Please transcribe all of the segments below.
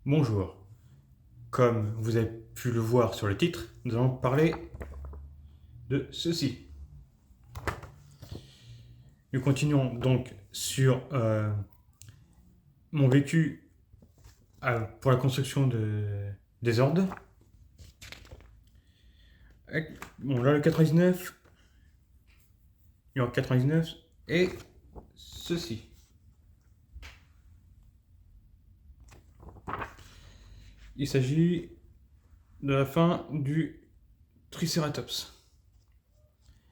Bonjour, comme vous avez pu le voir sur le titre, nous allons parler de ceci. Nous continuons donc sur mon vécu pour la construction des ordres. Bon, là le 99, il y a 99 et ceci. Il s'agit de la fin du Triceratops.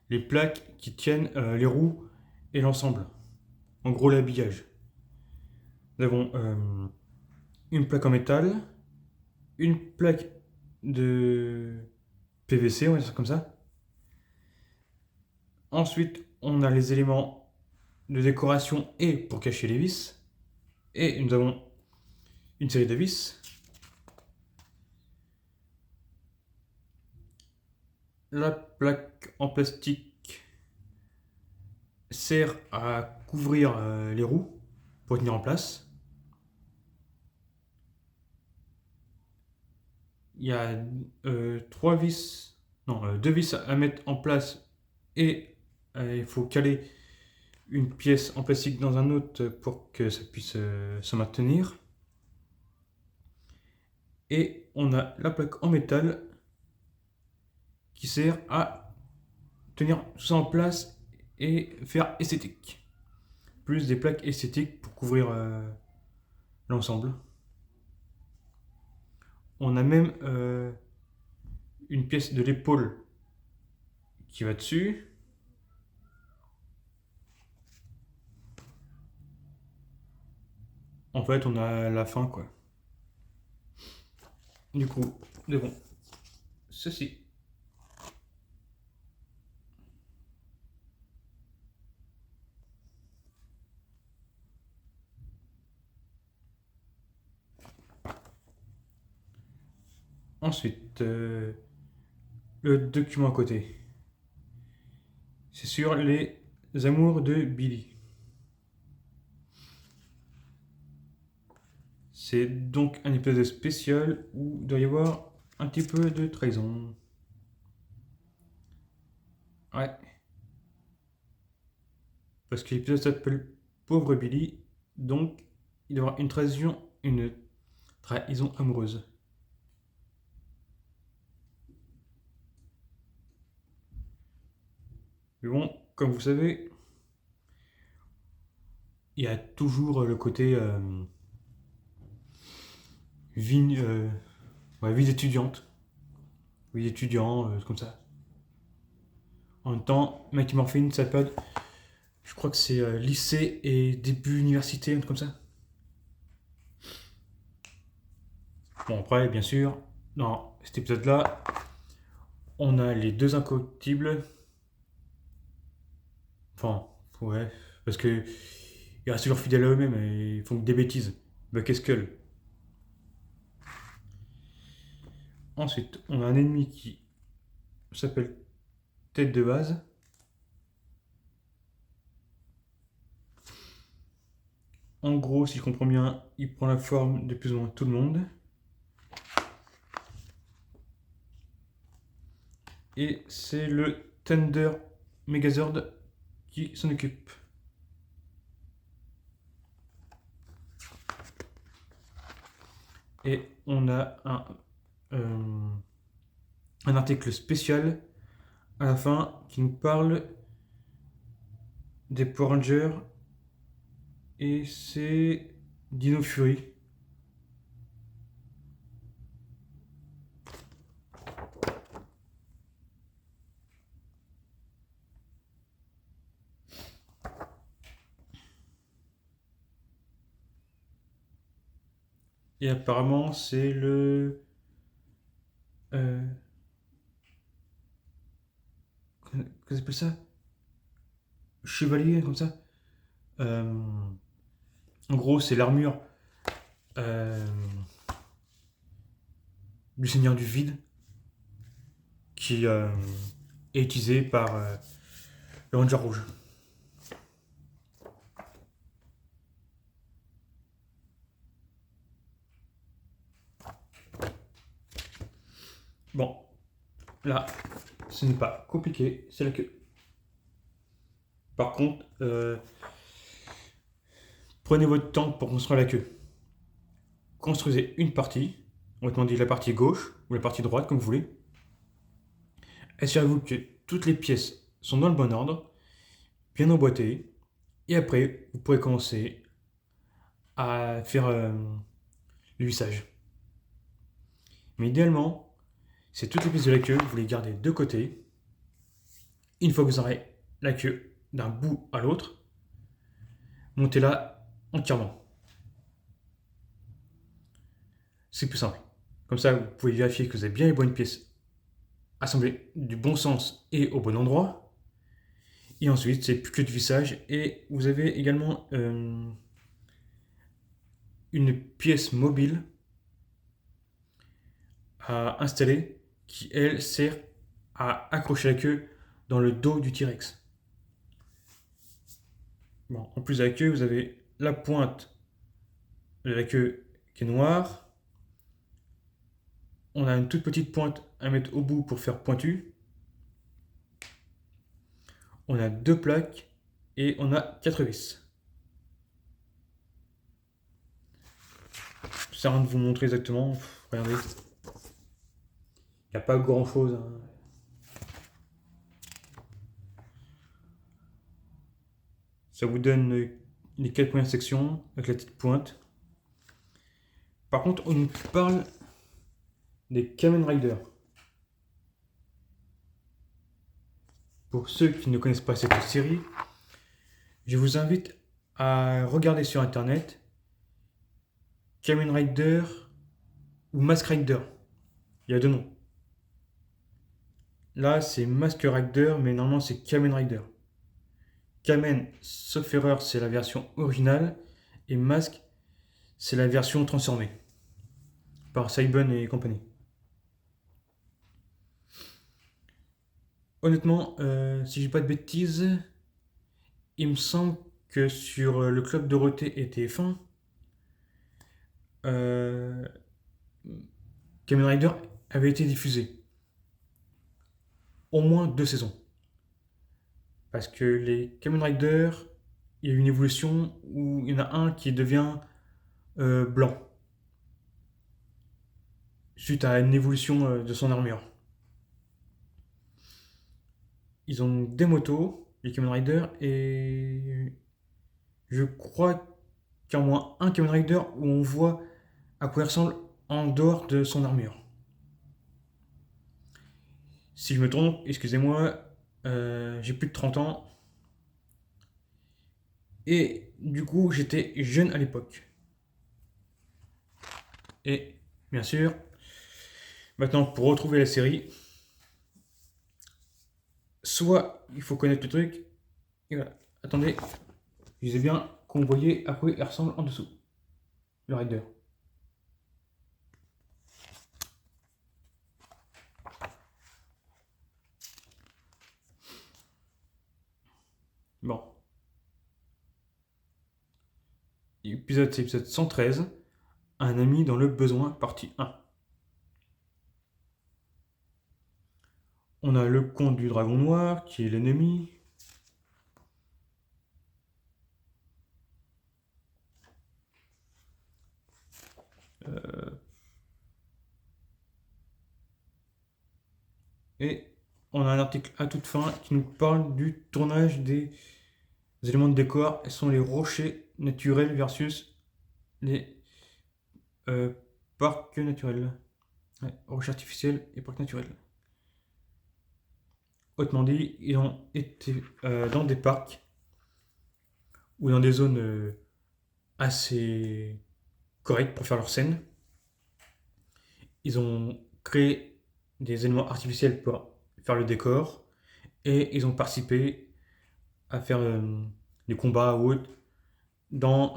Les plaques qui tiennent les roues et l'ensemble. En gros, l'habillage. Nous avons une plaque en métal, une plaque de PVC, on va dire ça comme ça. Ensuite, on a les éléments de décoration et pour cacher les vis. Et nous avons une série de vis. La plaque en plastique sert à couvrir les roues pour tenir en place. Il y a trois vis, non, deux vis à mettre en place et il faut caler une pièce en plastique dans un autre pour que ça puisse se maintenir. Et on a la plaque en métal qui sert à tenir tout ça en place et faire esthétique. Plus des plaques esthétiques pour couvrir l'ensemble. On a même une pièce de l'épaule qui va dessus. En fait, on a la fin, quoi. Du coup, nous avons ceci. Ensuite, le document à côté. C'est sur les amours de Billy. C'est donc un épisode spécial où il doit y avoir un petit peu de trahison. Ouais. Parce que l'épisode s'appelle Pauvre Billy, donc il doit y avoir une trahison amoureuse. Mais bon, comme vous savez, il y a toujours le côté vie, vie d'étudiante, vie d'étudiant, comme ça. En même temps, Mike Morphine, ça s'appelle, je crois que c'est lycée et début université, un truc comme ça. Bon, après, bien sûr, dans cet épisode-là, on a les deux incorruptibles. Enfin, ouais, parce que ils restent toujours fidèles à eux-mêmes et ils font que des bêtises. Buck et Skull. Ensuite, on a un ennemi qui s'appelle Tête de Base. En gros, si je comprends bien, il prend la forme de plus ou moins tout le monde. Et c'est le Thunder Megazord qui s'en occupe. Et on a un article spécial à la fin qui nous parle des Power Rangers et c'est Dino Fury. Et apparemment c'est le comment ça s'appelle ça, chevalier comme ça. En gros c'est l'armure euh, du Seigneur du Vide qui est utilisée par le Ranger Rouge. Bon, là, ce n'est pas compliqué, c'est la queue. Par contre, prenez votre temps pour construire la queue. Construisez une partie, on va demander la partie gauche ou la partie droite, comme vous voulez. Assurez-vous que toutes les pièces sont dans le bon ordre, bien emboîtées, et après, vous pourrez commencer à faire le lissage. Mais idéalement, c'est toutes les pièces de la queue, vous les gardez de côté. Une fois que vous aurez la queue d'un bout à l'autre, montez-la entièrement. C'est plus simple. Comme ça, vous pouvez vérifier que vous avez bien les bonnes pièces assemblées du bon sens et au bon endroit. Et ensuite, c'est plus que du vissage. Et vous avez également une pièce mobile à installer qui, elle, sert à accrocher la queue dans le dos du T-Rex. Bon, en plus de la queue, vous avez la pointe de la queue qui est noire. On a une toute petite pointe à mettre au bout pour faire pointu. On a 2 plaques et on a 4 vis. Ça sert à rien de vous montrer exactement. Regardez. Il n'y a pas grand chose. Hein. Ça vous donne les 4 premières sections avec la petite pointe. Par contre, on nous parle des Kamen Rider. Pour ceux qui ne connaissent pas cette série, je vous invite à regarder sur internet Kamen Rider ou Mask Rider. Il y a 2 noms. Là, c'est Mask Rider, mais normalement, c'est Kamen Rider. Kamen, sauf erreur, c'est la version originale. Et Mask, c'est la version transformée. Par Saiban et compagnie. Honnêtement, si je dis pas de bêtises, il me semble que sur le Club Dorothée et TF1, Kamen Rider avait été diffusé. Au moins 2 saisons. Parce que les Kamen Rider, il y a une évolution où il y en a un qui devient blanc. Suite à une évolution de son armure. Ils ont des motos, les Kamen Rider, et je crois qu'il y a au moins un Kamen Rider où on voit à quoi il ressemble en dehors de son armure. Si je me trompe, excusez-moi, j'ai plus de 30 ans. Et du coup, j'étais jeune à l'époque. Et bien sûr, maintenant pour retrouver la série, soit il faut connaître le truc, et voilà. Attendez, je disais bien qu'on voyait à quoi il ressemble en dessous, le rider. Bon. Épisode, c'est épisode 113. Un ami dans le besoin, partie 1. On a le comte du dragon noir, qui est l'ennemi. Et on a un article à toute fin qui nous parle du tournage des éléments de décor. Ce sont les rochers naturels versus les parcs naturels. Ouais, rochers artificiels et parcs naturels. Autrement dit, ils ont été dans des parcs ou dans des zones assez correctes pour faire leur scène. Ils ont créé des éléments artificiels pour faire le décor et ils ont participé à faire des combats ou autres dans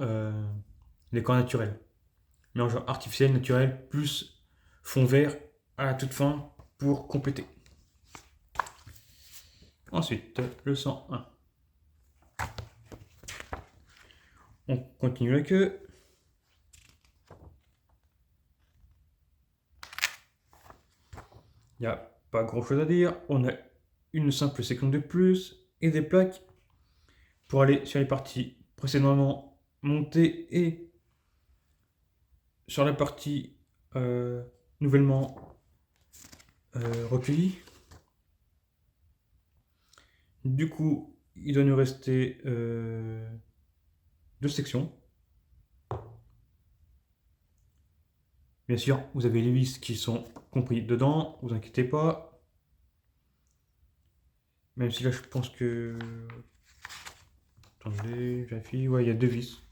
les corps naturels. Mélange artificiel, naturel, plus fond vert à la toute fin pour compléter. Ensuite, le 101. On continue la queue. Il n'y a pas grand chose à dire. On a une simple section de plus et des plaques pour aller sur les parties précédemment montées et sur la partie nouvellement recueillie. Du coup, il doit nous rester deux sections. Bien sûr, vous avez les vis qui sont compris dedans, vous inquiétez pas. Même si là, je pense que... Attendez, vérifie. Ouais, il y a deux vis.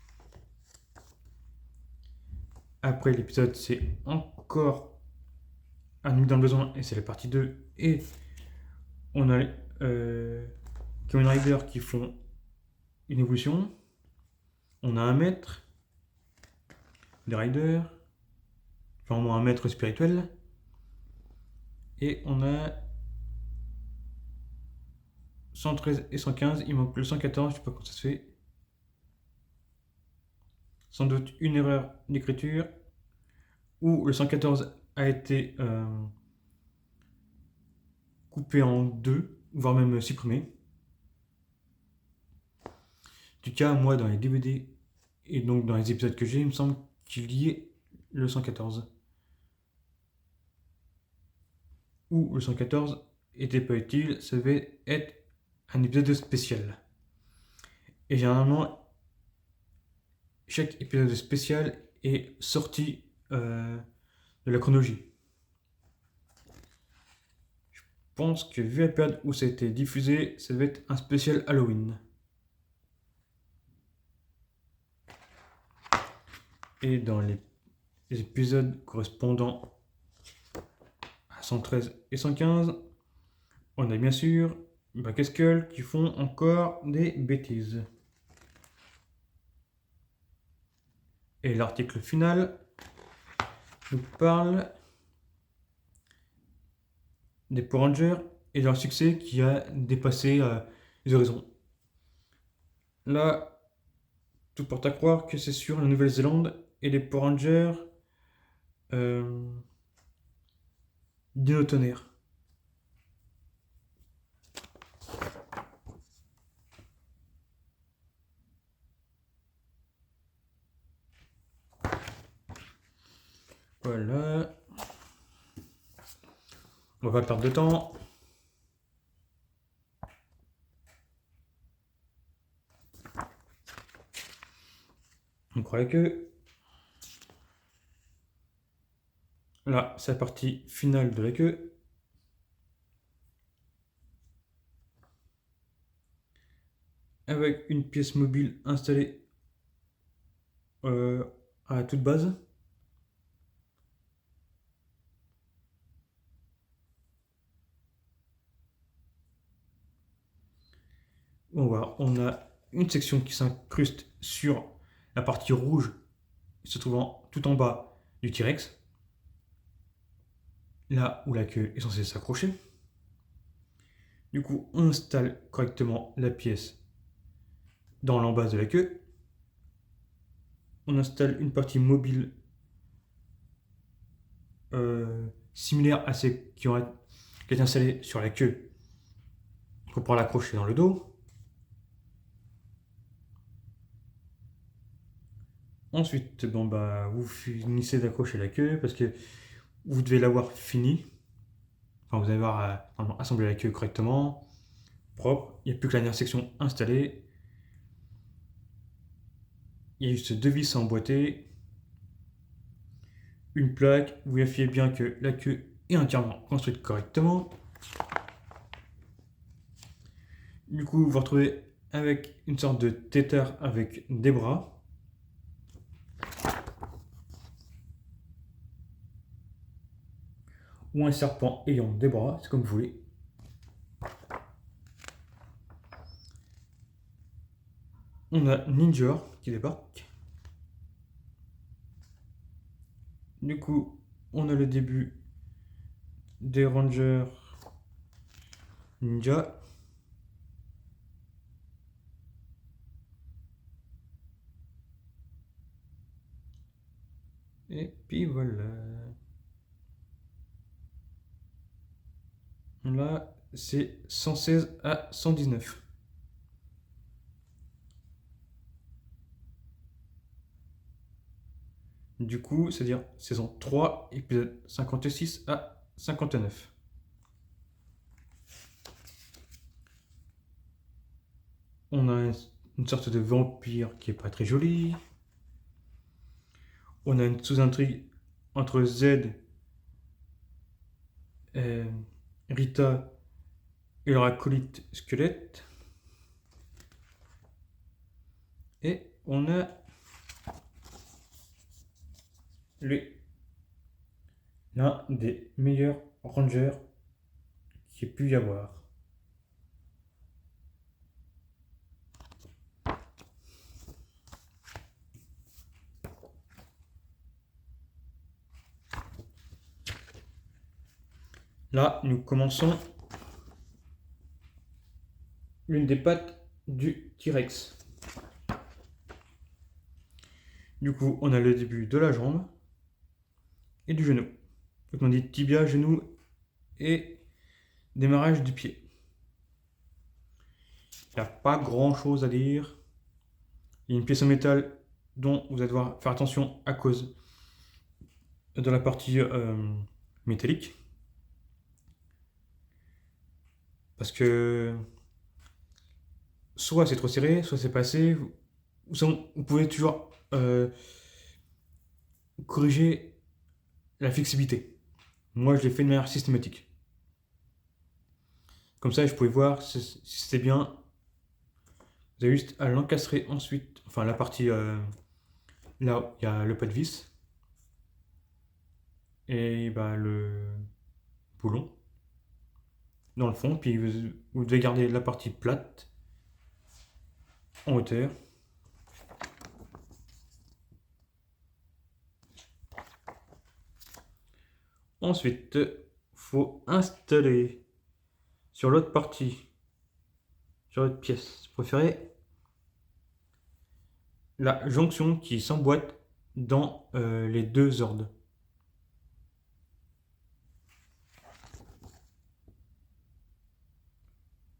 Après l'épisode, c'est encore un nuit dans le besoin, et c'est la partie 2. Et on a Kamen Rider qui font une évolution. On a un maître, des riders, enfin au moins un maître spirituel. Et on a 113 et 115, il manque le 114, je sais pas comment ça se fait. Sans doute une erreur d'écriture, ou le 114 a été coupé en deux, voire même supprimé. En tout cas, moi, dans les DVD et donc dans les épisodes que j'ai, il me semble qu'il y ait le 114. Ou le 114 était pas utile, ça devait être un épisode spécial. Et généralement, chaque épisode spécial est sorti de la chronologie. Je pense que vu la période où ça a été diffusé, ça devait être un spécial Halloween. Et dans les épisodes correspondant à 113 et 115, on a bien sûr Cascule qui font encore des bêtises. Et l'article final nous parle des Power Rangers et de leur succès qui a dépassé les horizons. Là, tout porte à croire que c'est sur la Nouvelle-Zélande et les Power Rangers Dino-Tonnerre. Voilà. On va pas perdre de temps. On croyait que... Là, c'est la partie finale de la queue. Avec une pièce mobile installée à toute base. On a une section qui s'incruste sur la partie rouge se trouvant tout en bas du T-Rex, là où la queue est censée s'accrocher. Du coup, on installe correctement la pièce dans l'embase de la queue. On installe une partie mobile similaire à celle qui est installée sur la queue pour pouvoir l'accrocher dans le dos. Ensuite, vous finissez d'accrocher la queue parce que vous devez l'avoir fini. Enfin, vous allez avoir assemblé la queue correctement, propre. Il n'y a plus que la dernière section installée. Il y a juste deux vis à emboîter, une plaque. Vous vérifiez bien que la queue est entièrement construite correctement. Du coup, vous vous retrouvez avec une sorte de tétard avec des bras. Ou un serpent ayant des bras, c'est comme vous voulez. On a Ninja qui débarque. Du coup, on a le début des Rangers Ninja. Et puis voilà. Là, c'est 116 à 119. Du coup, c'est-à-dire saison 3, épisode 56 à 59. On a une sorte de vampire qui est pas très joli. On a une sous-intrigue entre Z, Rita et leur acolyte squelette. Et on a l'un des meilleurs rangers qu'il y ait pu y avoir. Là, nous commençons l'une des pattes du T-Rex. Du coup, on a le début de la jambe et du genou. Donc on dit tibia, genou et démarrage du pied. Il n'y a pas grand chose à dire. Il y a une pièce en métal dont vous allez devoir faire attention à cause de la partie métallique. Parce que soit c'est trop serré, soit c'est pas assez. Vous pouvez toujours corriger la flexibilité. Moi, je l'ai fait de manière systématique. Comme ça, je pouvais voir si c'était bien. Vous avez juste à l'encastrer ensuite. Enfin, la partie là où il y a le pas de vis. Et bah, le boulon dans le fond. Puis vous devez garder la partie plate en hauteur. Ensuite, faut installer sur l'autre partie, sur l'autre pièce préférée, la jonction qui s'emboîte dans les deux ordres.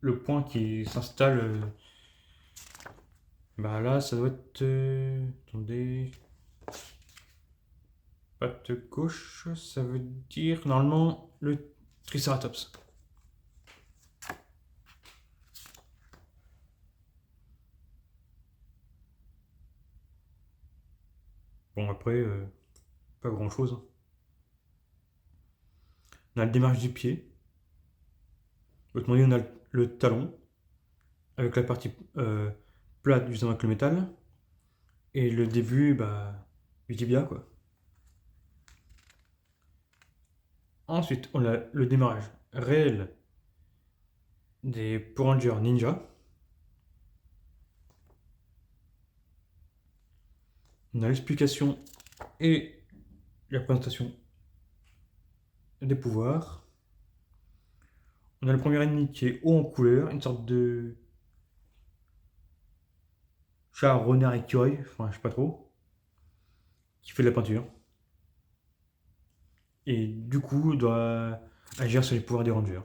Le point qui s'installe, bah là, ça doit être. Attendez. Patte gauche, ça veut dire normalement le Triceratops. Bon, après, pas grand chose. On a le démarrage du pied. Autrement dit, on a le talon avec la partie plate justement avec le métal. Et le début bah, du tibia quoi. Ensuite, on a le démarrage réel des Power Rangers Ninja. On a l'explication et la présentation des pouvoirs. On a le premier ennemi qui est haut en couleur, une sorte de chat, renard, écureuil, enfin je sais pas trop, qui fait de la peinture. Et du coup, doit agir sur les pouvoirs des Rangers.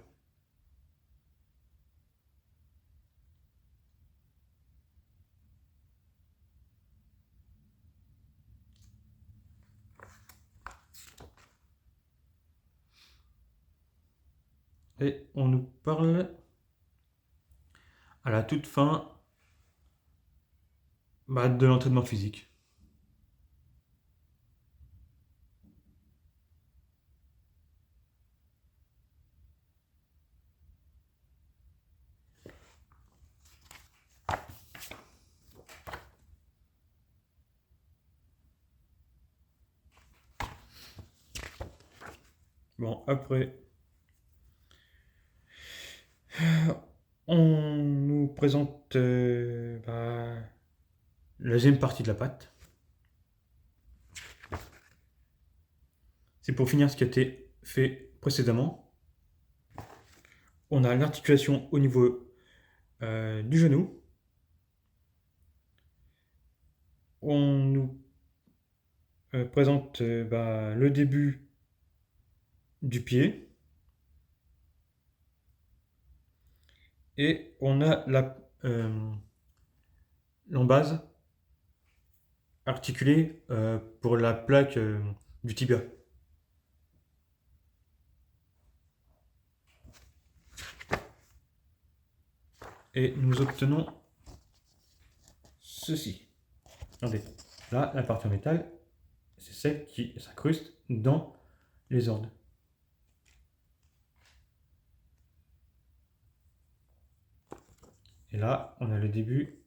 Et on nous parle à la toute fin bah, de l'entraînement physique. Bon, après, on nous présente bah, la deuxième partie de la pâte. C'est pour finir ce qui a été fait précédemment. On a l'articulation au niveau du genou. On nous présente bah, le début du pied. Et on a l'embase articulée pour la plaque du tibia. Et nous obtenons ceci. Regardez, là, la partie en métal, c'est celle qui s'incruste dans les ordres. Et là, on a le début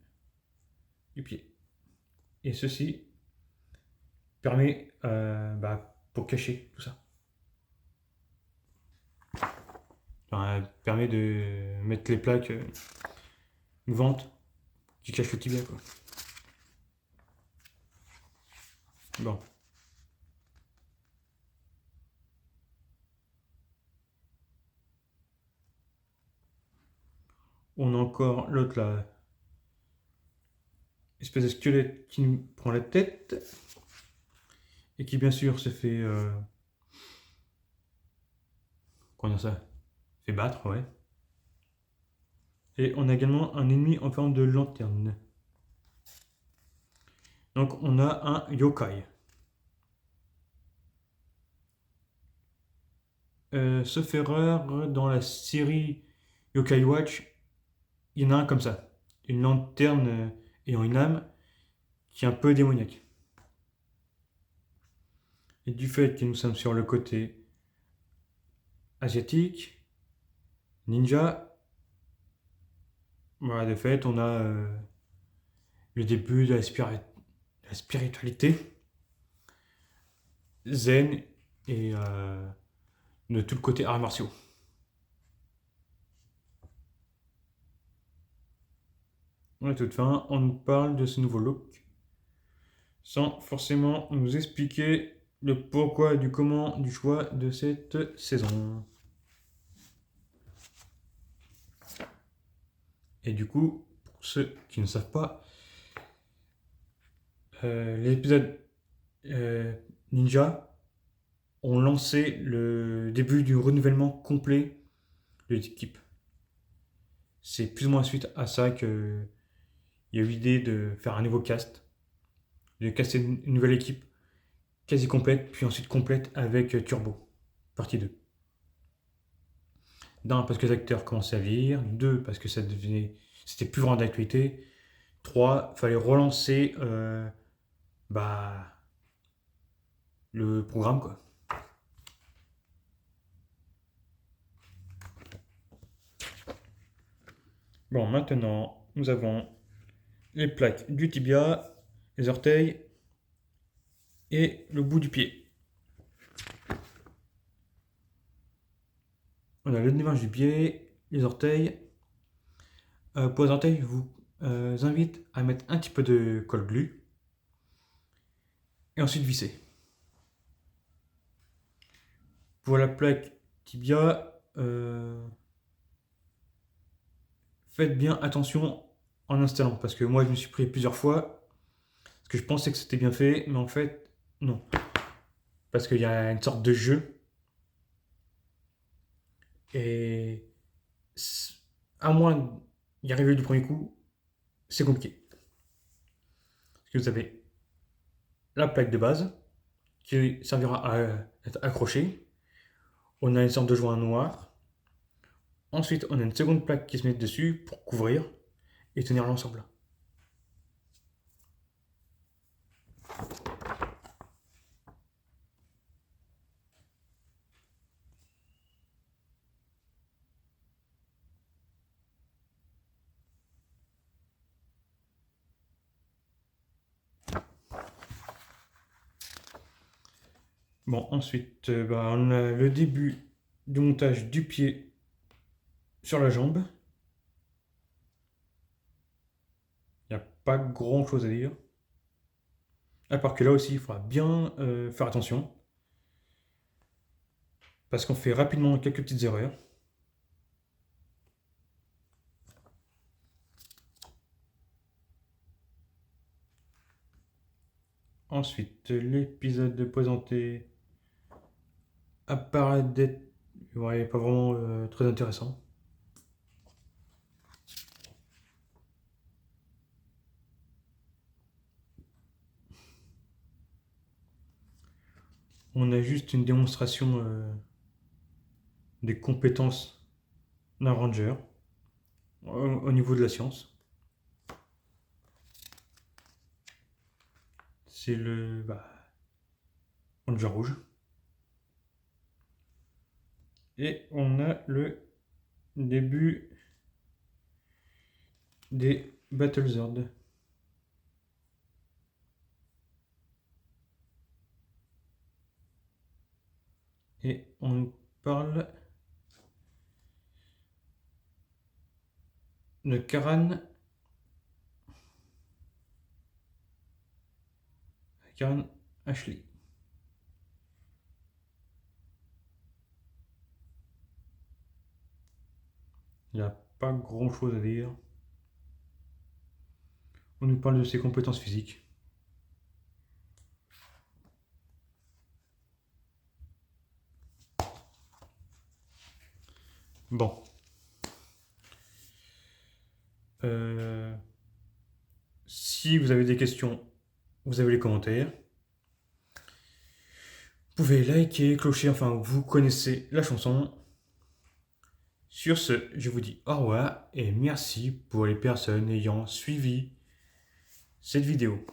du pied. Et ceci permet pour cacher tout ça. Enfin, permet de mettre les plaques mouvantes qui cachent le tibia, quoi. Bon. On a encore l'autre là, espèce de squelette qui nous prend la tête et qui bien sûr se fait comment dire ça, fait battre, ouais. Et on a également un ennemi en forme de lanterne. Donc on a un yokai. Sauf erreur, dans la série Yokai Watch, il y en a un comme ça. Une lanterne ayant une âme qui est un peu démoniaque. Et du fait que nous sommes sur le côté asiatique, ninja, voilà, de fait, on a le début de la spiritualité zen et de tout le côté arts martiaux. À toute fin, on nous parle de ce nouveau look sans forcément nous expliquer le pourquoi et du comment du choix de cette saison. Et du coup, pour ceux qui ne savent pas, l'épisode Ninja ont lancé le début du renouvellement complet de l'équipe. C'est plus ou moins suite à ça qu'il y a eu l'idée de faire un nouveau cast, de caster une nouvelle équipe quasi complète, puis ensuite complète avec Turbo, partie 2. D'un, parce que les acteurs commençaient à vieillir. Deux, parce que c'était plus vraiment d'actualité. Trois, il fallait relancer le programme, quoi. Bon, maintenant, nous avons les plaques du tibia, les orteils et le bout du pied. On a le démarrage du pied, les orteils. Pour les orteils, je vous invite à mettre un petit peu de colle glue et ensuite visser. Pour la plaque tibia, faites bien attention en installant, parce que moi je me suis pris plusieurs fois, parce que je pensais que c'était bien fait, mais en fait, non. Parce qu'il y a une sorte de jeu, et à moins d'y arriver du premier coup, c'est compliqué. Parce que vous avez la plaque de base, qui servira à être accrochée. On a une sorte de joint noir. Ensuite, on a une seconde plaque qui se met dessus pour couvrir et tenir l'ensemble. Bon, ensuite, on a le début du montage du pied sur la jambe. Il n'y a pas grand chose à dire. À part que là aussi, il faudra bien faire attention. Parce qu'on fait rapidement quelques petites erreurs. Ensuite, l'épisode présenté apparaît d'être pas vraiment très intéressant. on a juste une démonstration des compétences d'un ranger au niveau de la science. C'est le ranger rouge. Et on a le début des Battlezord. Et on parle de Karen Ashley. Il n'y a pas grand chose à dire. On nous parle de ses compétences physiques. Bon. Si vous avez des questions, vous avez les commentaires. Vous pouvez liker, clocher, enfin vous connaissez la chanson. Sur ce, je vous dis au revoir et merci pour les personnes ayant suivi cette vidéo.